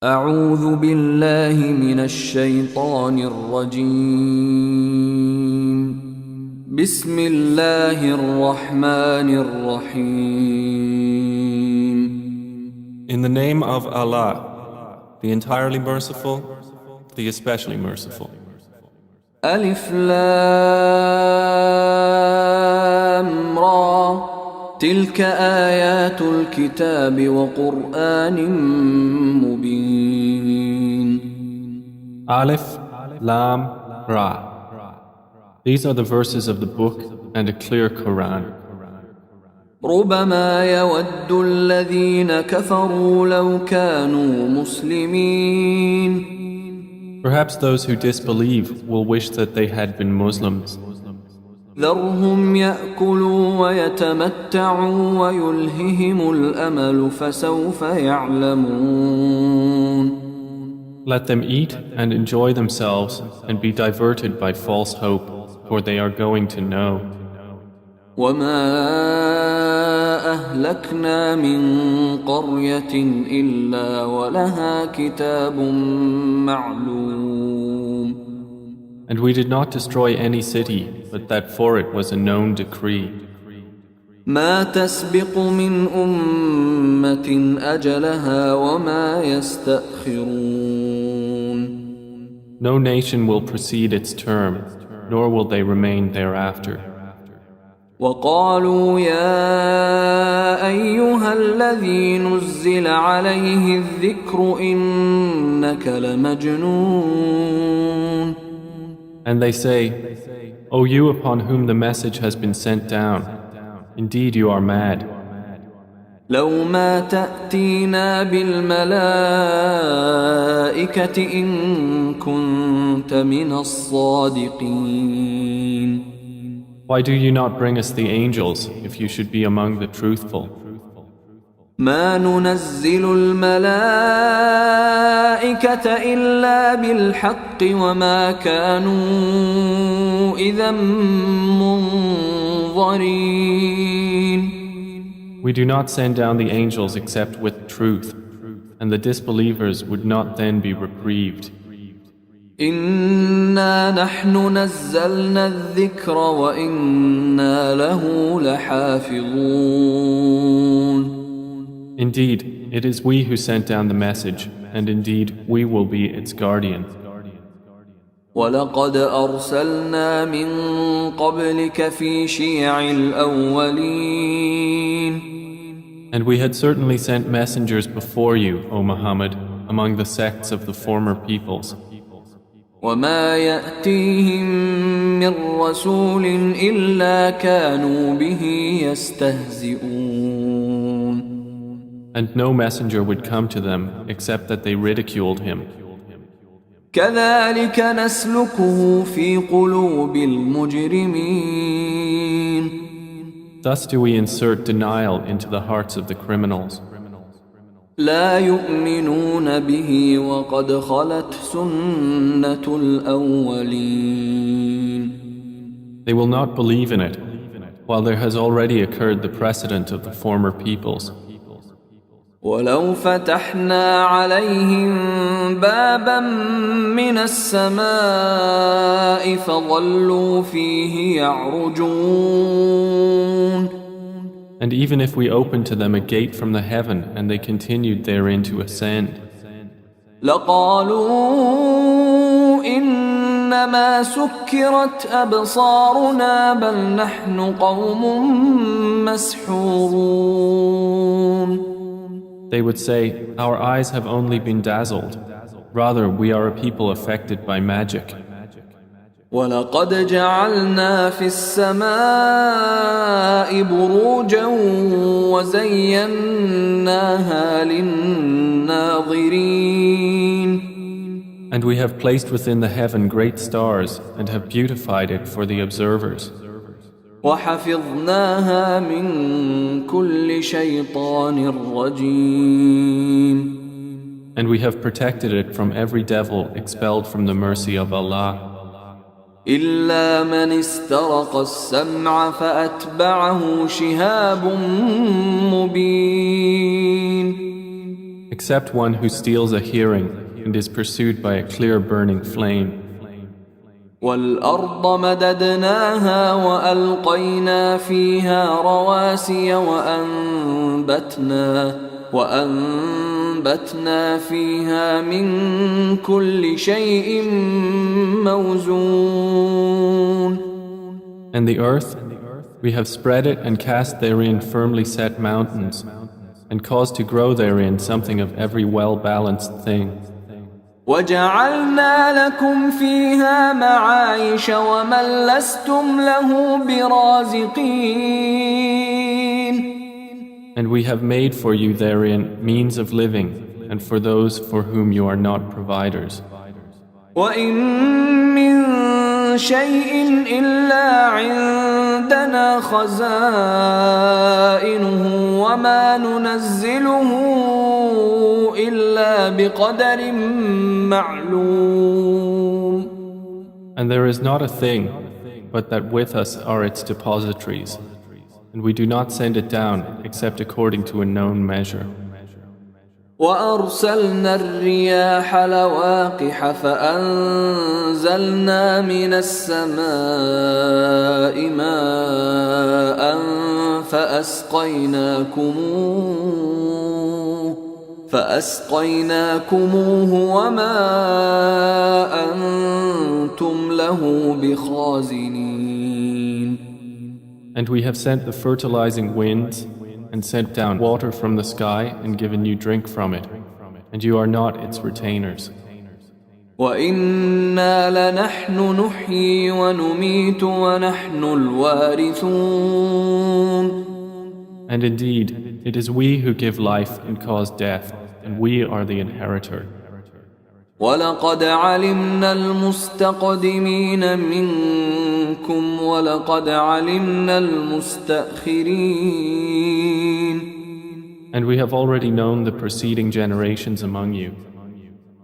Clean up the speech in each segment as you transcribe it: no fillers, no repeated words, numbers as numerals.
أعوذ بالله من الشيطان الرجيم بسم الله الرحمن الرحيم In the name of Allah, the entirely merciful, the especially merciful. ألف لام را تلك آيات الكتاب وقرآن مبين Alif, Lam, Ra. These are the verses of the book and a clear Quran. ربما يود الذين كفروا لو كانوا مسلمين Perhaps those who disbelieve will wish that they had been Muslims. ذرهم يأكلوا ويتمتعوا ويلههم الأمل فسوف يعلمون Let them eat and enjoy themselves and be diverted by false hope, for they are going to know. وما أهلكنا من قرية إلا ولها كتاب معلوم And we did not destroy any city, but that for it was a known decree. ما تسبق من أمة أجلها وما يستأخرون No nation will precede its term, nor will they remain thereafter. وقالوا يا أيها الذي نزل عليه الذكر إنك لمجنون And they say, O you upon whom the message has been sent down, indeed you are mad. لو ما تأتينا بالملائكة إن كنت من الصادقين Why do you not bring us the angels if you should be among the truthful? ما ننزل الملائكة إلا بالحق وما كانوا إذا منظرين We do not send down the angels except with truth, and the disbelievers would not then be reprieved. إنا نحن نزلنا الذكر وإنا له لحافظون Indeed, it is we who sent down the message, and indeed we will be its guardian. ولقد أرسلنا من قبلك في شيع الأولين And we had certainly sent messengers before you, O Muhammad, among the sects of the former peoples. وما يأتيهم من رسول إلا كانوا به يستهزئون And no messenger would come to them except that they ridiculed him. كذلك نسلكه في قلوب المجرمين Thus do we insert denial into the hearts of the criminals. لا يؤمنون به وقد خلت سنة الأولين They will not believe in it, while there has already occurred the precedent of the former peoples. ولو فتحنا عليهم بابا من السماء فظلوا فيه يعرجون And even if we opened to them a gate from the heaven and they continued therein to ascend, لقالوا إنما سكرت أبصارنا بل نحن قوم مسحورون they would say, Our eyes have only been dazzled. Rather, we are a people affected by magic. ولقد جعلنا في السماء بروجا وزيناها للناظرين And we have placed within the heaven great stars and have beautified it for the observers. وحفظناها من كل شيطان رجيم And we have protected it from every devil expelled from the mercy of Allah. إلا من استرق السمع فأتبعه شهاب مبين except one who steals a hearing and is pursued by a clear burning flame. والأرض مددناها وألقينا فيها رواسي وأنبتنا فيها من كل شيء موزون. And the earth, we have spread it and cast therein firmly set mountains, and caused to grow therein something of every well-balanced thing. وجعلنا لكم فيها معايش ومن لستم له برازقين. And we have made for you therein means of living, and for those for whom you are not providers. وإن من شيء إلا عندنا خزائنه وما ننزله إلا بقدر معلوم. And there is not a thing, but that with us are its depositories, and we do not send it down except according to a known measure. وأرسلنا الرياح لواقح فأنزلنا من السماء ماء فأسقيناكموه وما أنتم له بخازنين. And we have sent the fertilizing winds and sent down water from the sky and given you drink from it, and you are not its retainers. وَإِنَّا لَنَحْنُ نُحْيِي وَنُمِيتُ وَنَحْنُ الْوَارِثُونَ. And indeed, it is we who give life and cause death, and we are the inheritor. وَلَقَدْ عَلِمْنَا الْمُسْتَقْدِمِينَ مِنْكُمْ وَلَقَدْ عَلِمْنَا الْمُسْتَأْخِرِينَ. And we have already known the preceding generations among you,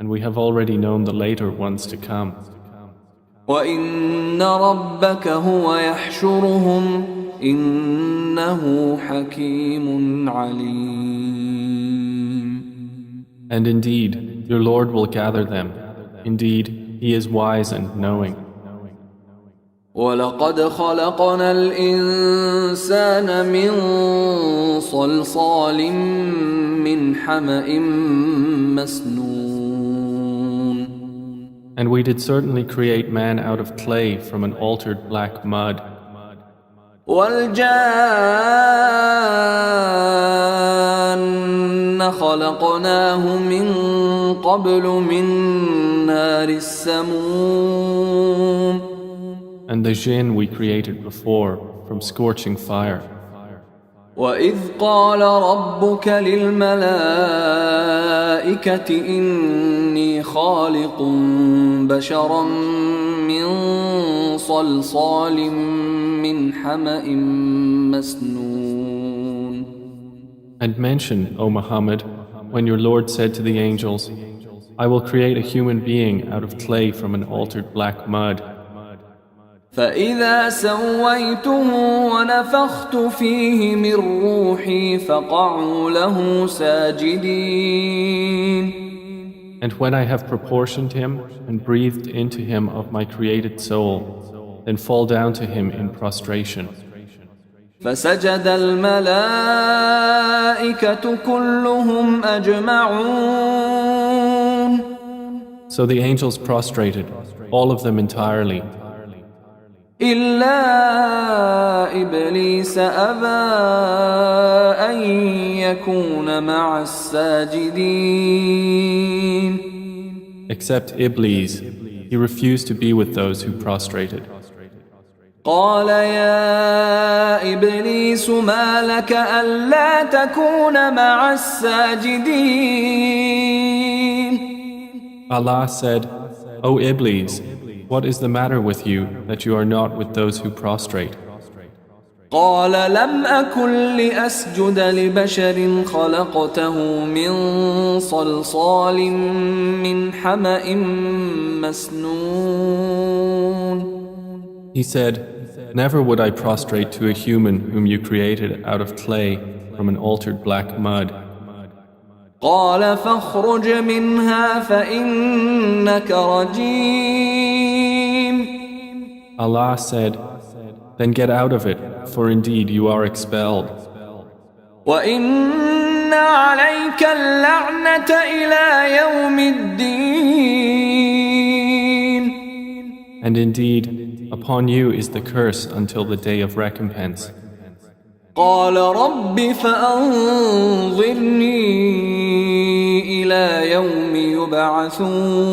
and we have already known the later ones to come. وَإِنَّ رَبَّكَ هُوَ يَحْشُرُهُمْ إِنَّهُ حَكِيمٌ عَلِيمٌ. And indeed, your Lord will gather them. Indeed, He is wise and knowing. وَلَقَدْ خَلَقْنَا الْإِنسَانَ مِنْ صَلْصَالٍ مِّنْ حَمَإٍ مَسْنُونٍ. And we did certainly create man out of clay from an altered black mud. وَالْجَانَّ خَلَقْنَاهُ مِنْ قَبْلُ مِنْ نَارِ السَّمُومِ. And the jinn we created before from scorching fire. وَإِذْ قَالَ رَبُّكَ لِلْمَلَائِكَةِ إِنِّي خَالِقٌ بَشَرًا مِّن صَلْصَالٍ مِّنْ حَمَإٍ مَسْنُونٍ. And mention, O Muhammad, when your Lord said to the angels, I will create a human being out of clay from an altered black mud. فَإِذَا سَوَّيْتُهُ وَنَفَخْتُ فِيهِ مِنْ رُوحِي فَقَعُوا لَهُ سَاجِدِينَ. And when I have proportioned him and breathed into him of my created soul, then fall down to him in prostration. فَسَجَدَ الْمَلَائِكَةُ كُلُّهُمْ أَجْمَعُونَ. So the angels prostrated, all of them entirely. إِلَّا إِبْلِيسَ أَبَى أَن يَكُونَ مَعَ السَّاجِدِينَ. Except Iblis, he refused to be with those who prostrated. قال يا إبليس ما لك ألا تكون مع الساجدين. Allah said, O Iblis, what is the matter with you that you are not with those who prostrate? قال لم أكن لأسجد لبشر خلقته من صلصال من حمأ مسنون. He said, never would I prostrate to a human whom you created out of clay from an altered black mud. قال فاخرج منها فإنك رجيم. Allah said, Then get out of it, for indeed you are expelled. وإن عليك اللعنة إلى يوم الدين. And indeed, upon you is the curse until the day of recompense. قال رب فأنظرني إلى يوم يبعثون.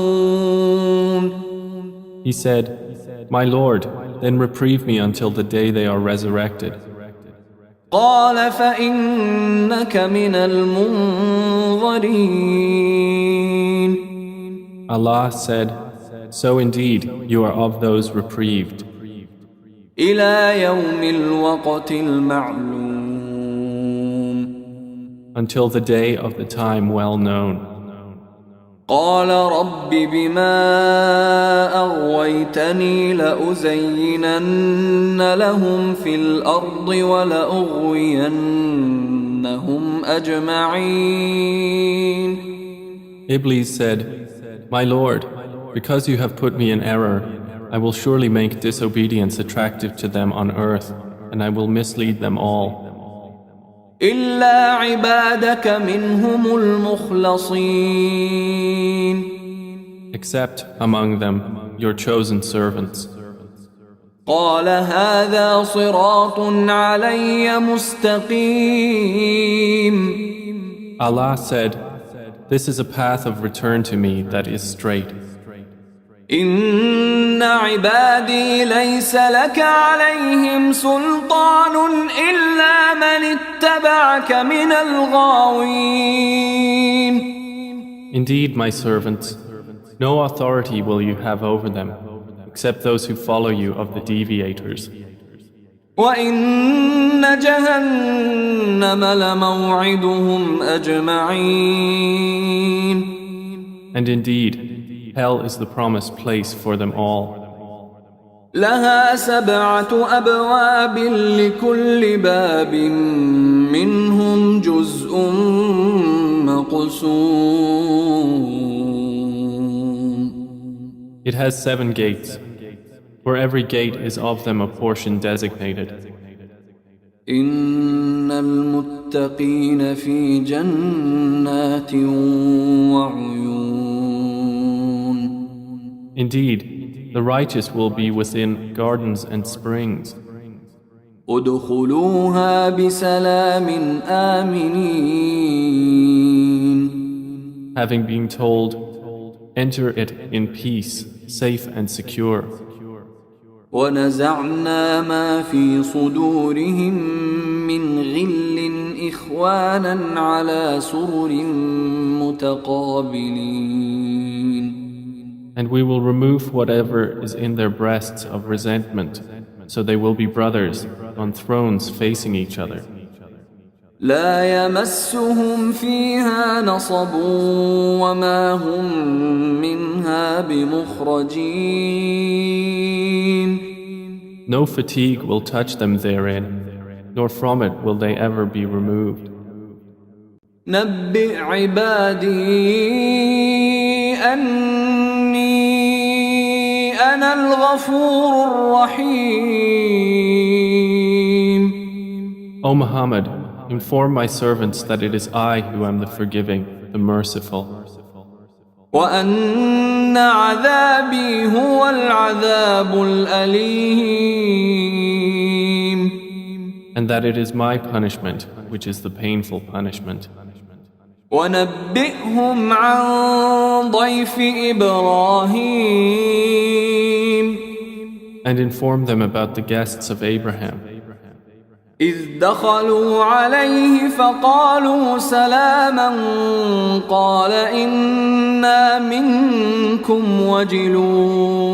He said, My Lord, then reprieve me until the day they are resurrected. قال فإنك من المنظرين. Allah said, So indeed you are of those reprieved. إلى يوم الوقت المعلوم. Until the day of the time well known. قال رب بما أغويتني لأزينن لهم في الأرض ولأغوينهم أجمعين. Iblis said, My Lord, because you have put me in error, I will surely make disobedience attractive to them on earth, and I will mislead them all. إلا عبادك منهم المخلصين. Except among them your chosen servants. قال هذا صراط علي مستقيم. Allah said, This is a path of return to me that is straight. إن عبادي ليس لك عليهم سلطان إلا من اتبعك من الغاوين. Indeed, my servants, no authority will you have over them, except those who follow you of the deviators. وإن جهنم لموعدهم أجمعين. And indeed, hell is the promised place for them all. لها 7 أبواب لكل باب منهم جزء مقسوم. It has 7 gates. For every gate is of them a portion designated. إن المتقين في جنات وعيون. Indeed, the righteous will be within gardens and springs. ادخلوها بسلام آمنين. Having been told, enter it in peace, safe and secure. ونزعنا ما في صدورهم من غل إخوانا على سرر متقابلين. And we will remove whatever is in their breasts of resentment, so they will be brothers on thrones facing each other. لا يمسهم فيها نصب وما هم منها بمخرجين. No fatigue will touch them therein, nor from it will they ever be removed. نبئ عبادي أني أنا الغفور الرحيم. O Muhammad, inform my servants that it is I who am the forgiving, the merciful. وأن عذابي هو العذاب الأليم. And that it is my punishment, which is the painful punishment. ونبئهم عن ضيف إبراهيم. And inform them about the guests of Abraham. إذ دخلوا عليه فقالوا سلاما قال إنا منكم وجلون.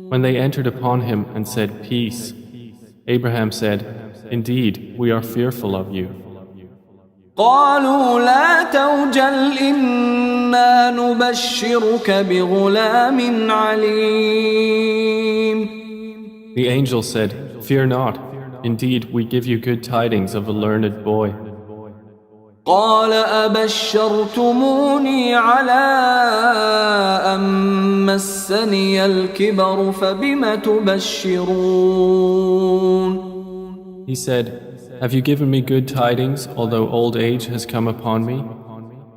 When they entered upon him and said, Peace, Abraham said, Indeed, we are fearful of you. قالوا لا توجل إنا نبشرك بغلام عليم. The angel said, Fear not. Indeed, we give you good tidings of a learned boy. قال أبشرتموني على أن مسني الكبر فبم تبشرون. He said, "Have you given me good tidings, although old age has come upon me?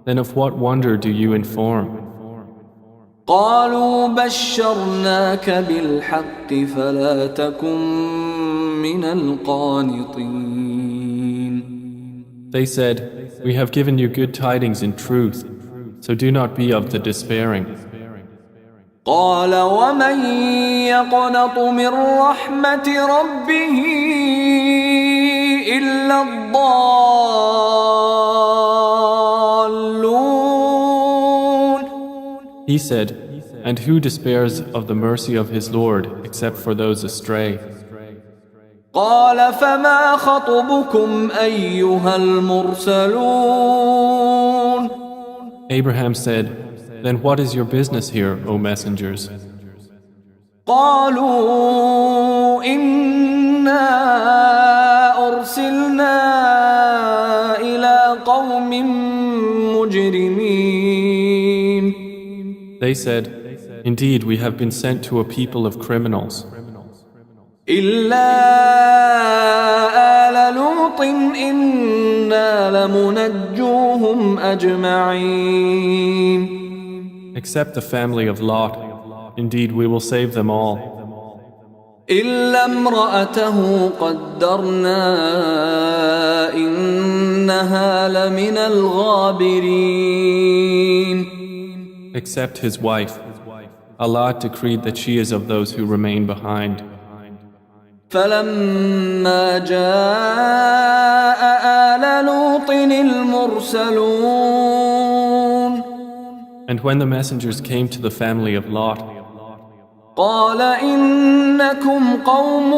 Then of what wonder do you inform?" قالوا بشرناك بالحق فلا تكن من القانطين. They said, "We have given you good tidings in truth, so do not be of the despairing." قال ومن يقنط من رحمة ربه إلا الضالون. He said, "And who despairs of the mercy of his Lord except for those astray?" قال فما خطبكم أيها المرسلون. Abraham said, "Then what is your business here, O messengers?" قالوا إنا أرسلنا إلى قوم مجرمين. They said, "Indeed, we have been sent to a people of criminals. إلا آل لوط إنا لمنجوهم أجمعين. Except the family of Lot. Indeed, we will save them all. إلا امرأته قدرنا إنها لمن الغابرين. Except his wife. Allah decreed that she is of those who remain behind. فلما جاء آل لوط المرسلون. And when the messengers came to the family of Lot, قال إنكم قوم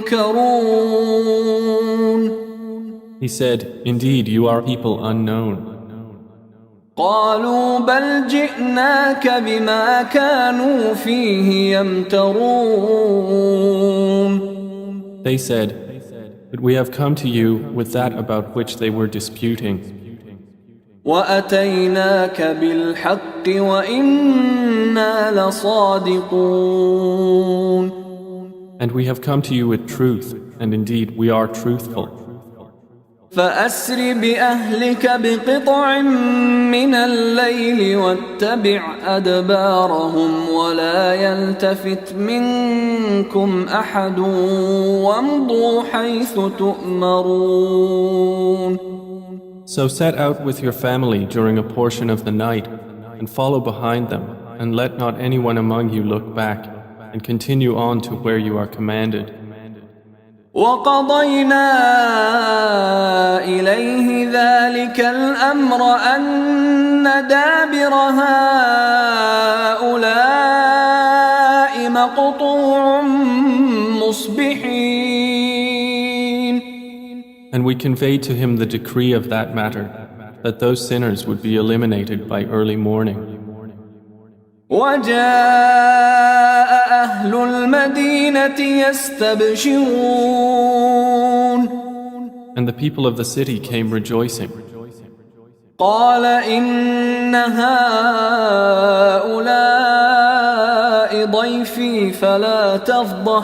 منكرون. he said, "Indeed, you are people unknown." قالوا بل جئناك بما كانوا فيه يمترون. They said, "But we have come to you with that about which they were disputing. وأتيناك بالحق وإنا لصادقون. And we have come to you with truth, and indeed we are truthful. فأسر بأهلك بقطع من الليل واتبع أدبارهم ولا يلتفت منكم أحد وامضوا حيث تؤمرون. So set out with your family during a portion of the night and follow behind them, and let not anyone among you look back, and continue on to where you are commanded. وقضينا إليه ذلك الأمر أن دابر هؤلاء مقطوع مصبحين. And we conveyed to him the decree of that matter, that those sinners would be eliminated by early morning. وجاء أهل المدينة يستبشرون. And the people of the city came rejoicing. قال إن هؤلاء ضيفي فلا تفضحون.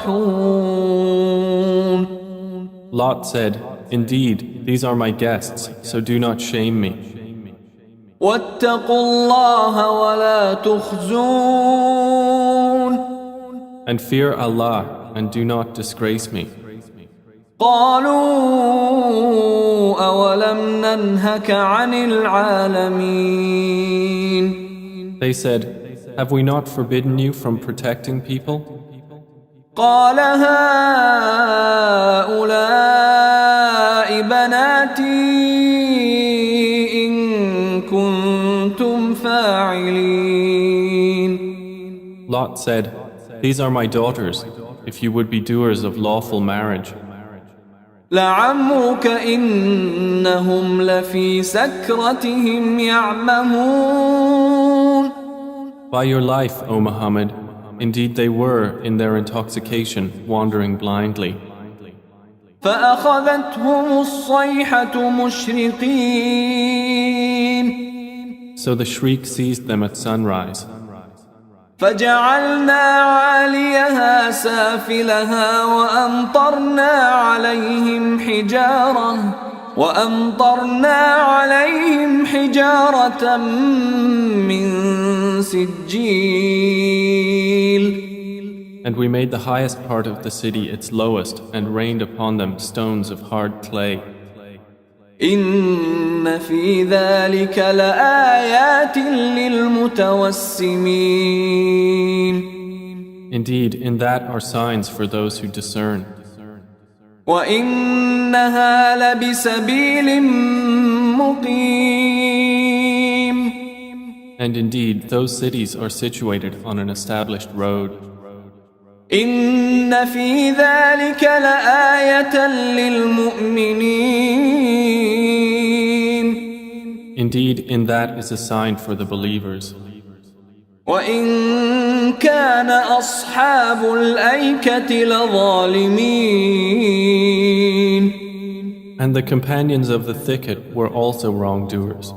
Lot said, "Indeed, these are my guests, so do not shame me. واتقوا الله ولا تخزون. And fear Allah, and do not disgrace me." قالوا أولم ننهك عن العالمين. They said, "Have we not forbidden you from protecting people?" قال هؤلاء بناتي إن كنتم فاعلين. Lot said, "These are my daughters, if you would be doers of lawful marriage. لعمرك إنهم لفي سكرتهم يعمهون. By your life, O Muhammad, indeed they were in their intoxication wandering blindly. فأخذتهم الصيحة مشرقين So the shriek seized them at sunrise. فجعلنا عاليها سافلها وأمطرنا عليهم حجارة من سجيل And we made the highest part of the city its lowest and rained upon them stones of hard clay. إن في ذلك لآيات للمتوسمين Indeed, in that are signs for those who discern. وإنها لبسبيل مقيم And indeed, those cities are situated on an established road. إن في ذلك لآية للمؤمنين Indeed, in that is a sign for the believers. وإن كان أصحاب الأيكة لظالمين And the companions of the thicket were also wrongdoers.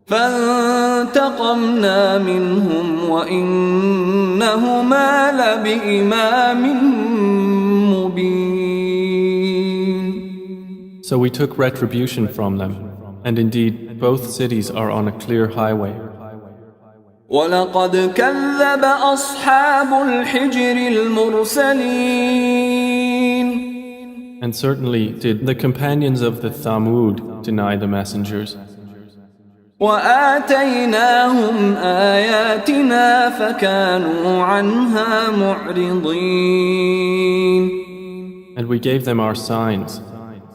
فانتقمنا منهم وإنهما لبإمام مبين So we took retribution from them, and indeed both cities are on a clear highway. ولقد كذب أصحاب الحجر المرسلين And certainly did the companions of the Thamud deny the messengers. وآتيناهم آياتنا فكانوا عنها معرضين And we gave them our signs,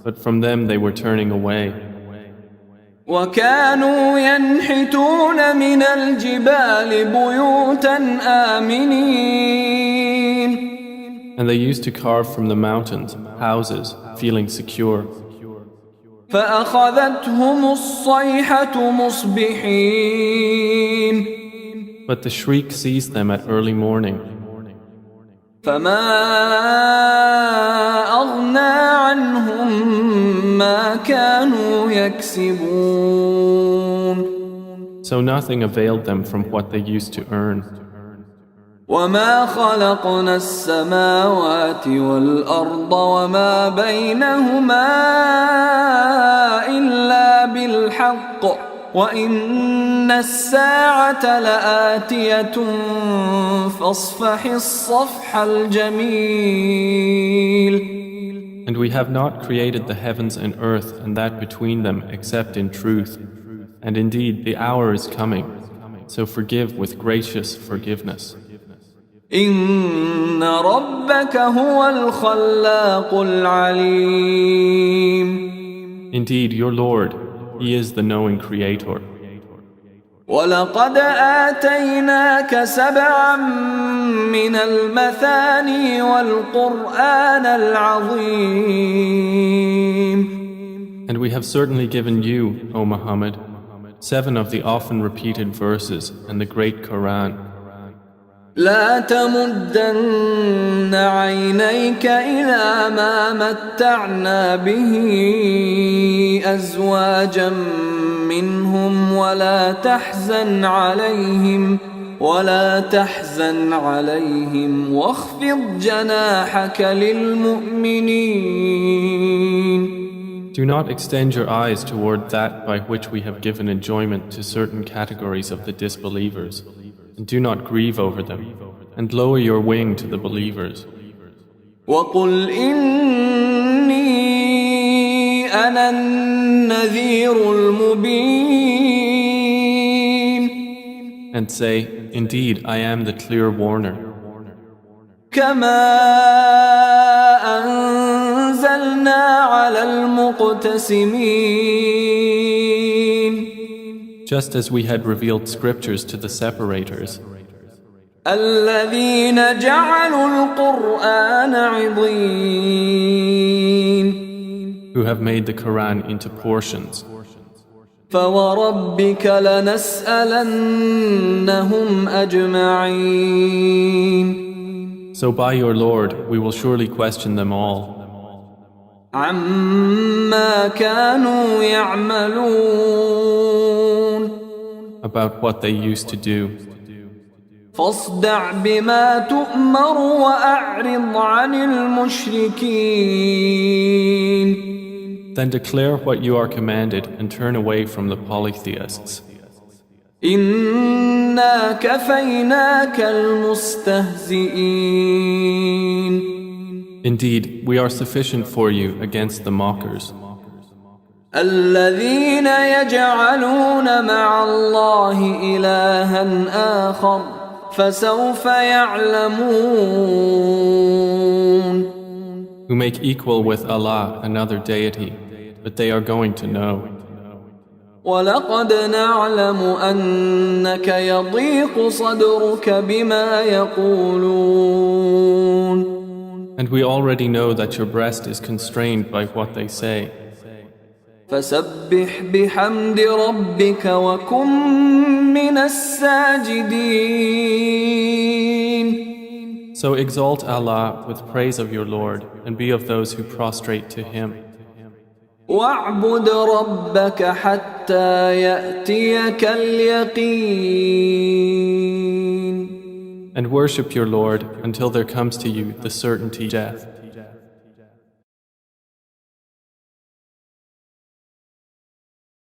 but from them they were turning away. وكانوا ينحتون من الجبال بيوتا آمنين And they used to carve from the mountains houses, feeling secure. فأخذتهم الصيحة مصبحين But the shriek seized them at early morning. فما أغنى عنهم ما كانوا يكسبون So nothing availed them from what they used to earn. وما خلقنا السماوات والأرض وما بينهما إلا بالحق وإن الساعة لآتية فاصفح الصفح الجميل And we have not created the heavens and earth and that between them except in truth. And indeed the hour is coming, so forgive with gracious forgiveness. إن ربك هو الخلاق العليم Indeed, your Lord, He is the knowing Creator. ولقد آتيناك سبعا من المثاني والقرآن العظيم And we have certainly given you, O Muhammad, 7 of the often repeated verses and the great Quran. لا تمدن عينيك إلى ما متعنا به أزواجا منهم ولا تحزن عليهم واخفض جناحك للمؤمنين Do not extend your eyes toward that by which we have given enjoyment to certain categories of the disbelievers. And do not grieve over them, and lower your wing to the believers. وَقُلْ إِنِّي أَنَا النَّذِيرُ الْمُبِينُ And say, indeed, I am the clear warner. كَمَا أَنزَلْنَا عَلَى الْمُقْتَسِمِينَ Just as we had revealed scriptures to the separators, الذين جعلوا القرآن عضين who have made the Quran into portions. فوربك لنسألنهم أجمعين So by your Lord, we will surely question them all. عما كانوا يعملون about what they used to do. فاصدع بما تؤمر وأعرض عن المشركين Then declare what you are commanded and turn away from the polytheists. إنا كفيناك المستهزئين Indeed, we are sufficient for you against the mockers, الذين يجعلون مع الله إلها آخر فسوف يعلمون who make equal with Allah another deity, but they are going to know. ولقد نعلم أنك يضيق صدرك بما يقولون And we already know that your breast is constrained by what they say. فسبح بحمد ربك وكن من الساجدين So exalt Allah with praise of your Lord and be of those who prostrate to Him. واعبد ربك حتى يأتيك اليقين And worship your Lord until there comes to you the certainty of death.